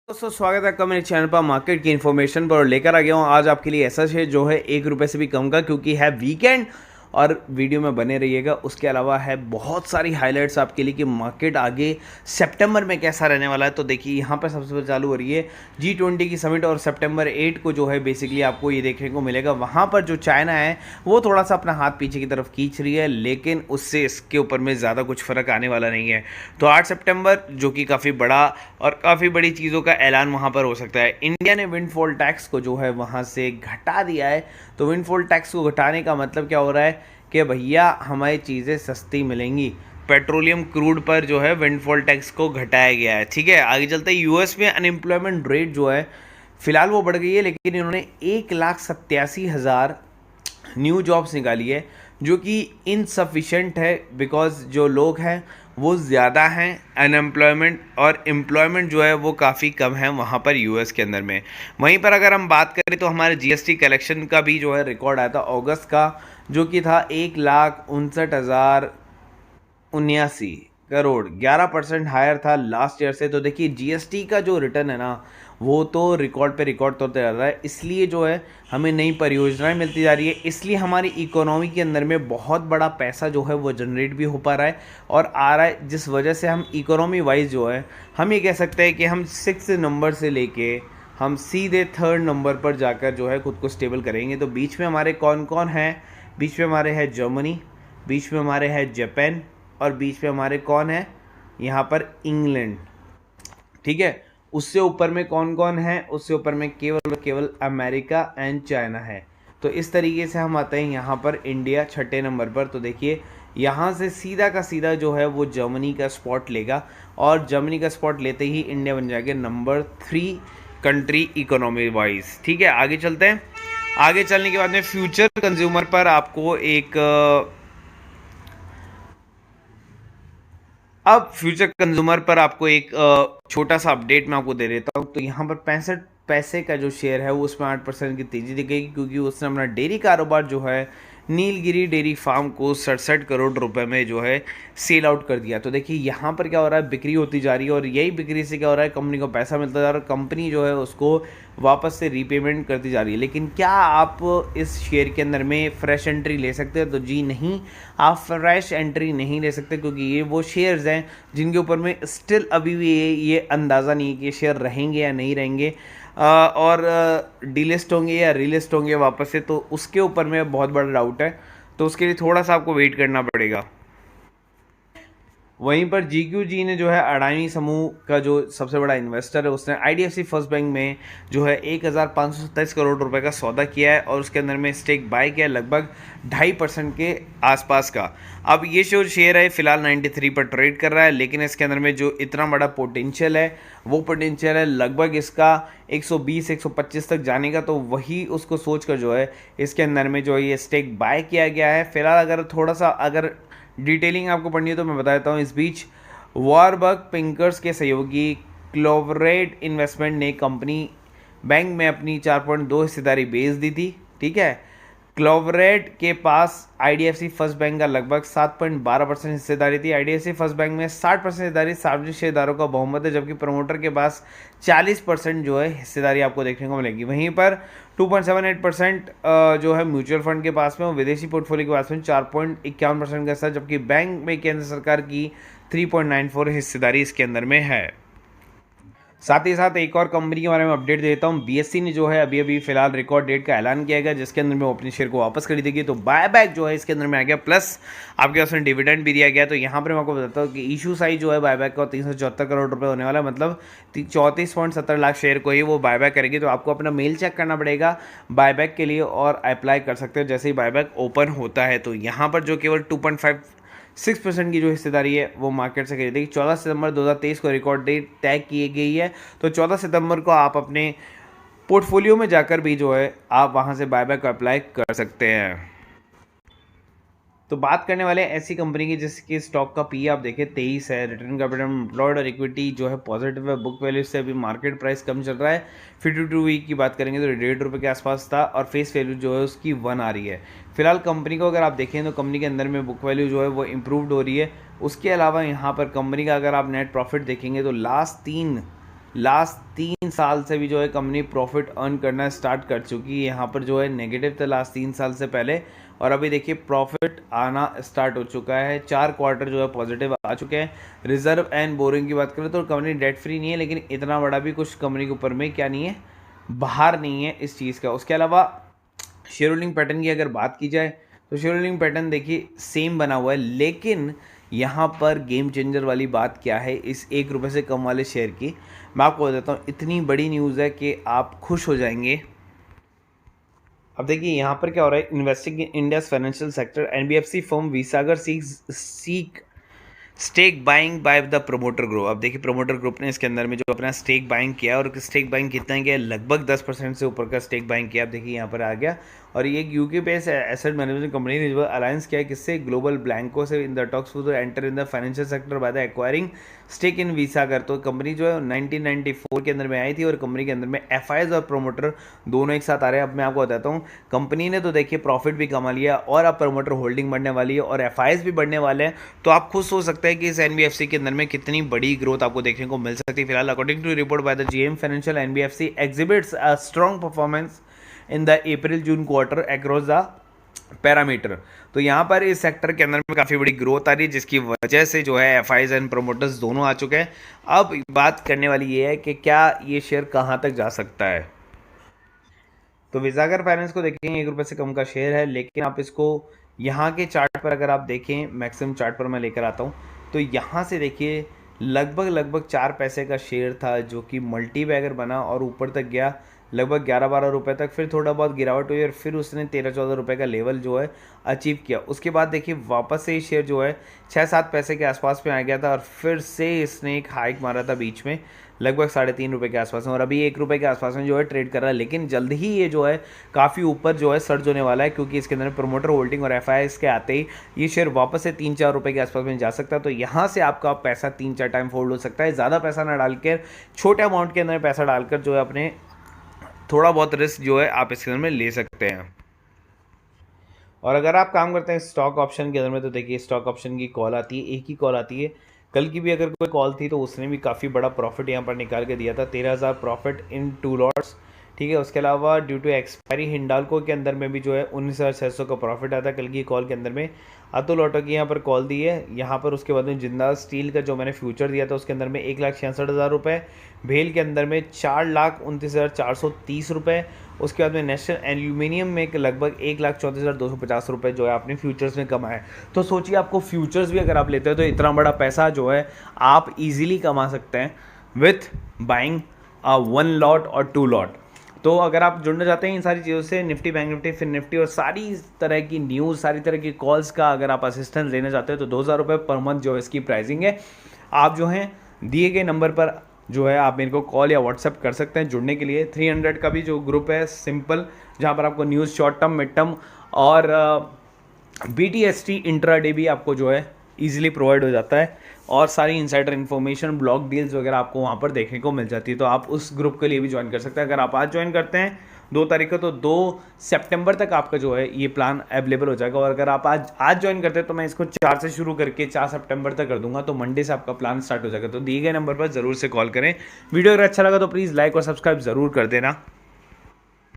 दोस्तों स्वागत है आपका मेरे चैनल पर मार्केट की इन्फॉर्मेशन पर। लेकर आ गया हूँ आज आपके लिए ऐसा शेयर जो है 1 रुपये से भी कम का, क्योंकि है वीकेंड और वीडियो में बने रहिएगा। उसके अलावा है बहुत सारी हाइलाइट्स आपके लिए कि मार्केट आगे सितंबर में कैसा रहने वाला है। तो देखिए यहाँ पर सबसे पहले चालू हो रही है G20 की समिट और सितंबर 8 को जो है बेसिकली आपको ये देखने को मिलेगा। वहाँ पर जो चाइना है वो थोड़ा सा अपना हाथ पीछे की तरफ खींच रही है, लेकिन उससे इसके ऊपर में ज़्यादा कुछ फ़र्क आने वाला नहीं है। तो 8 सितंबर जो कि काफ़ी बड़ा और काफ़ी बड़ी चीज़ों का ऐलान वहाँ पर हो सकता है। इंडिया ने विंडफॉल टैक्स को जो है वहाँ से घटा दिया है। तो विंडफॉल टैक्स को घटाने का मतलब क्या हो रहा है कि भैया हमारी चीज़ें सस्ती मिलेंगी। पेट्रोलियम क्रूड पर जो है विंडफॉल टैक्स को घटाया गया है। ठीक है, आगे चलते हैं। यूएस में अनएम्प्लॉयमेंट रेट जो है फिलहाल वो बढ़ गई है, लेकिन इन्होंने 1,87,000 न्यू जॉब्स निकाली है, जो कि इनसफिशेंट है बिकॉज जो लोग हैं वो ज़्यादा हैं अनएम्प्लॉयमेंट, और एम्प्लॉयमेंट जो है वो काफ़ी कम है वहाँ पर यूएस के अंदर में। वहीं पर अगर हम बात करें तो हमारे जीएसटी कलेक्शन का भी जो है रिकॉर्ड आया था अगस्त का, जो कि था 1,59,079 करोड़, 11% हायर था लास्ट ईयर से। तो देखिए जीएसटी का जो रिटर्न है ना वो तो रिकॉर्ड पे रिकॉर्ड तोड़ते जा रहा है। इसलिए जो है हमें नई परियोजनाएं मिलती जा रही है, इसलिए हमारी इकोनॉमी के अंदर में बहुत बड़ा पैसा जो है वो जनरेट भी हो पा रहा है और आ रहा है, जिस वजह से हम इकोनॉमी वाइज जो है हम ये कह सकते हैं कि हम 6 नंबर से लेके हम सीधे 3rd नंबर पर जाकर जो है खुद को स्टेबल करेंगे। तो बीच में हमारे कौन कौन हैं? बीच में हमारे है जर्मनी, बीच में हमारे है जापान, और बीच में हमारे कौन है यहाँ पर इंग्लैंड। ठीक है, उससे ऊपर में कौन कौन है? उससे ऊपर में केवल और केवल अमेरिका एंड चाइना है। तो इस तरीके से हम आते हैं यहाँ पर इंडिया 6ठे नंबर पर। तो देखिए यहाँ से सीधा का सीधा जो है वो जर्मनी का स्पॉट लेगा, और जर्मनी का स्पॉट लेते ही इंडिया बन जाएगा नंबर 3 कंट्री इकोनॉमी वाइज। ठीक है, आगे चलते हैं। आगे चलने के बाद में फ्यूचर कंज्यूमर पर आपको एक अब फ्यूचर कंज्यूमर पर आपको एक छोटा सा अपडेट मैं आपको दे देता हूँ। तो यहाँ पर 65 पैसे का जो शेयर है वो उसमें 8% की तेज़ी दिखेगी, क्योंकि उसने अपना डेयरी कारोबार जो है नीलगिरी डेयरी फार्म को 67 करोड़ रुपए में जो है सेल आउट कर दिया। तो देखिए यहाँ पर क्या हो रहा है, बिक्री होती जा रही है, और यही बिक्री से क्या हो रहा है, कंपनी को पैसा मिलता जा रहा है, कंपनी जो है उसको वापस से रीपेमेंट करती जा रही है। लेकिन क्या आप इस शेयर के अंदर में फ्रेश एंट्री ले सकते हैं? तो जी नहीं, आप फ्रेश एंट्री नहीं ले सकते, क्योंकि ये वो शेयर्स हैं जिनके ऊपर में स्टिल अभी भी ये अंदाज़ा नहीं है कि ये शेयर रहेंगे या नहीं रहेंगे, और डीलिस्ट होंगे या रीलिस्ट होंगे वापस से। तो उसके ऊपर में बहुत बड़ा डाउट है, तो उसके लिए थोड़ा सा आपको वेट करना पड़ेगा। वहीं पर GQG ने जो है अडानी समूह का जो सबसे बड़ा इन्वेस्टर है उसने IDFC फर्स्ट बैंक में जो है 1,527 करोड़ रुपए का सौदा किया है, और उसके अंदर में स्टेक बाय किया है लगभग 2.5% के आसपास का। अब ये जो शेयर है फिलहाल 93 पर ट्रेड कर रहा है, लेकिन इसके अंदर में जो इतना बड़ा पोटेंशियल है वो पोटेंशियल है लगभग इसका 120-125 तक जाने का। तो वही उसको सोच कर जो है इसके अंदर में जो है ये स्टेक बाय किया गया है। फिलहाल अगर थोड़ा सा अगर डिटेलिंग आपको पढ़नी है तो मैं बता देता हूँ। इस बीच वॉरबर्ग पिंकर्स के सहयोगी क्लोवरेट इन्वेस्टमेंट ने कंपनी बैंक में अपनी 4.2 हिस्सेदारी बेच दी थी। ठीक है, क्लोवरेट के पास IDFC फर्स्ट बैंक का लगभग 7.12% हिस्सेदारी थी। IDFC फर्स्ट बैंक में 60% हिस्सेदारी सार्वजनिक शेयरदारों का बहुमत है, जबकि प्रमोटर के पास 40% जो है हिस्सेदारी आपको देखने को मिलेगी। वहीं पर 2.78% जो है म्यूचुअल फंड के पास में, और विदेशी पोर्टफोलियो के पास में 4.51% का हिस्सा, जबकि बैंक में केंद्र सरकार की 3.94 हिस्सेदारी इसके अंदर में है। साथ ही साथ एक और कंपनी के बारे में अपडेट देता हूँ। BSE ने जो है अभी अभी फिलहाल रिकॉर्ड डेट का ऐलान किया गया, जिसके अंदर में वो अपने शेयर को वापस खरीदेगी। तो बायबैक जो है इसके अंदर में आ गया, प्लस आपके पास में डिविडेंड भी दिया गया। तो यहाँ पर मैं आपको बताता हूँ कि इशू साइज जो है बायबैक का 374 करोड़ रुपए होने वाला है, मतलब 34.70 लाख शेयर को ही वो बायबैक करेगी। तो आपको अपना मेल चेक करना पड़ेगा बायबैक के लिए, और अप्लाई कर सकते हो जैसे ही बायबैक ओपन होता है। तो यहाँ पर जो केवल 2.56% की जो हिस्सेदारी है वो मार्केट से खरीदेगी। 14 सितंबर 2023 को रिकॉर्ड डेट तय की गई है। तो 14 सितंबर को आप अपने पोर्टफोलियो में जाकर भी जो है आप वहां से बायबैक को अप्लाई कर सकते हैं। तो बात करने वाले हैं ऐसी कंपनी की जिसकी स्टॉक का पी आप देखें 23 है, रिटर्न कैपिटल एम्प्लॉयड और इक्विटी जो है पॉजिटिव है, बुक वैल्यू से अभी मार्केट प्राइस कम चल रहा है। 52 वीक की बात करेंगे तो 1.5 रुपये के आसपास था, और फेस वैल्यू जो है उसकी 1 आ रही है। फिलहाल कंपनी को अगर आप देखें तो कंपनी के अंदर में बुक वैल्यू जो है वो इम्प्रूव्ड हो रही है। उसके अलावा यहाँ पर कंपनी का अगर आप नेट प्रॉफिट देखेंगे तो लास्ट 3 लास्ट 3 साल से भी जो है कंपनी प्रॉफिट अर्न करना स्टार्ट कर चुकी है। यहाँ पर जो है नेगेटिव था लास्ट 3 साल से पहले, और अभी देखिए प्रॉफिट आना स्टार्ट हो चुका है। 4 क्वार्टर जो है पॉजिटिव आ चुके हैं। रिजर्व एंड बोरिंग की बात करें तो कंपनी डेट फ्री नहीं है, लेकिन इतना बड़ा भी कुछ कंपनी के ऊपर में क्या नहीं है, बाहर नहीं है इस चीज़ का। उसके अलावा शेयर होल्डिंग पैटर्न की अगर बात की जाए तो शेयर होल्डिंग पैटर्न देखिए सेम बना हुआ है, लेकिन यहाँ पर गेम चेंजर वाली बात क्या है इस 1 रुपये से कम वाले शेयर की, मैं आपको बताता हूँ। इतनी बड़ी न्यूज़ है कि आप खुश हो जाएंगे। अब देखिए यहाँ पर क्या हो रहा है, investing in India's financial sector, NBFC firm Visagar seek stake buying by the promoter group. अब देखिए प्रोमोटर ग्रुप ने इसके अंदर में जो अपना स्टेक बाइंग किया, और स्टेक बाइंग कितना किया, लगभग 10% से ऊपर का स्टेक बाइंग किया। अब देखिए यहाँ पर आ गया, और ये UK based asset management company ने जो अलायंस किया है किससे, ग्लोबल ब्लैंको से, in the talks to enter in the financial sector by the acquiring stake in Visagar. तो कंपनी जो है 1994 के अंदर में आई थी, और कंपनी के अंदर में एफआईज और प्रोमोटर दोनों एक साथ आ रहे हैं। अब मैं आपको बताता हूँ, कंपनी ने तो देखिए प्रॉफिट भी कमा लिया, और अब प्रोमोटर होल्डिंग बढ़ने वाली है, और एफआईज भी बढ़ने वाले हैं। तो आप खुद सोच सकते हैं कि इस एनबीएफसी के अंदर में कितनी बड़ी ग्रोथ आपको देखने को मिल सकती है। फिलहाल according to report by the GM financial, NBFC exhibits a strong performance in the April June quarter across the parameter. तो यहाँ पर इस सेक्टर के अंदर में काफ़ी बड़ी ग्रोथ आ रही है, जिसकी वजह से जो है एफआईज एंड प्रोमोटर्स दोनों आ चुके हैं। अब बात करने वाली ये है कि क्या ये शेयर कहाँ तक जा सकता है। तो विसागर फाइनेंस को देखेंगे 1 रुपये से कम का शेयर है, लेकिन आप इसको यहाँ के चार्ट पर अगर आप देखें, मैक्सिमम चार्ट पर मैं लेकर आता हूँ, तो यहाँ से देखिए लगभग 4 पैसे का शेयर था, जो कि मल्टी बैगर बना और ऊपर तक गया लगभग 11-12 रुपये तक। फिर थोड़ा बहुत गिरावट हुई, और फिर उसने 13-14 रुपये का लेवल जो है अचीव किया। उसके बाद देखिए वापस से ये शेयर जो है 6-7 पैसे के आसपास में आ गया था, और फिर से इसने एक हाइक मारा था बीच में लगभग 3.5 रुपये के आसपास में, और अभी 1 रुपये के आसपास में जो है ट्रेड कर रहा है। लेकिन जल्द ही ये जो है काफ़ी ऊपर जो है सर्ज होने वाला है, क्योंकि इसके अंदर प्रमोटर होल्डिंग और एफआईएस के आते ही ये शेयर वापस से 3-4 रुपये के आसपास में जा सकता है। तो यहाँ से आपका पैसा 3-4 टाइम फोल्ड हो सकता है। ज़्यादा पैसा ना डालकर, छोटे अमाउंट के अंदर पैसा डालकर जो है अपने थोड़ा बहुत रिस्क जो है आप इसके अंदर में ले सकते हैं। और अगर आप काम करते हैं स्टॉक ऑप्शन के अंदर में, तो देखिए स्टॉक ऑप्शन की कॉल आती है, एक ही कॉल आती है। कल की भी अगर कोई कॉल थी तो उसने भी काफ़ी बड़ा प्रॉफिट यहाँ पर निकाल के दिया था, 13,000 प्रॉफिट इन 2 लॉट्स, ठीक है। उसके अलावा ड्यू टू एक्सपायरी हिंडाल्को के अंदर में भी जो है 19,600 का प्रॉफिट आता है कल की कॉल के अंदर में। अतुल ऑटो की यहाँ पर कॉल दी है यहाँ पर। उसके बाद में जिंदाल स्टील का जो मैंने फ्यूचर दिया था उसके अंदर में 1,66,000 रुपये, भेल के अंदर में 4,29,430 रुपये। उसके बाद में नेशनल एल्यूमिनियम में लगभग 1,34,250 रुपये जो है आपने फ्यूचर्स में कमाए। तो सोचिए आपको फ्यूचर्स भी अगर आप लेते हो तो इतना बड़ा पैसा जो है आप इजीली कमा सकते हैं विथ बाइंग 1 लॉट और 2 लॉट। तो अगर आप जुड़ना चाहते हैं इन सारी चीज़ों से, निफ्टी, बैंक निफ्टी, फिन निफ्टी और सारी तरह की न्यूज़, सारी तरह की कॉल्स का अगर आप असिस्टेंस लेना चाहते हो तो 2,000 रुपये पर मंथ जो है इसकी प्राइसिंग है। आप जो है दिए गए नंबर पर जो है आप मेरे को कॉल या व्हाट्सएप कर सकते हैं जुड़ने के लिए। 300 का भी जो ग्रुप है सिंपल, जहाँ पर आपको news short term, mid term और BTST इंट्राडे भी आपको जो है ईजिली प्रोवाइड हो जाता है, और सारी इनसाइडर इन्फॉर्मेशन, ब्लॉक डील्स वगैरह आपको वहाँ पर देखने को मिल जाती है। तो आप उस ग्रुप के लिए भी ज्वाइन कर सकते हैं। अगर आप आज ज्वाइन करते हैं 2 तारीख को, तो 2 सितंबर तक आपका जो है ये प्लान अवेलेबल हो जाएगा। और अगर आप आज ज्वाइन करते हैं तो मैं इसको 4 से शुरू करके 4 सितंबर तक कर दूंगा, तो मंडे से आपका प्लान स्टार्ट हो जाएगा। तो दिए गए नंबर पर ज़रूर से कॉल करें। वीडियो अगर अच्छा लगा तो प्लीज़ लाइक और सब्सक्राइब ज़रूर कर देना।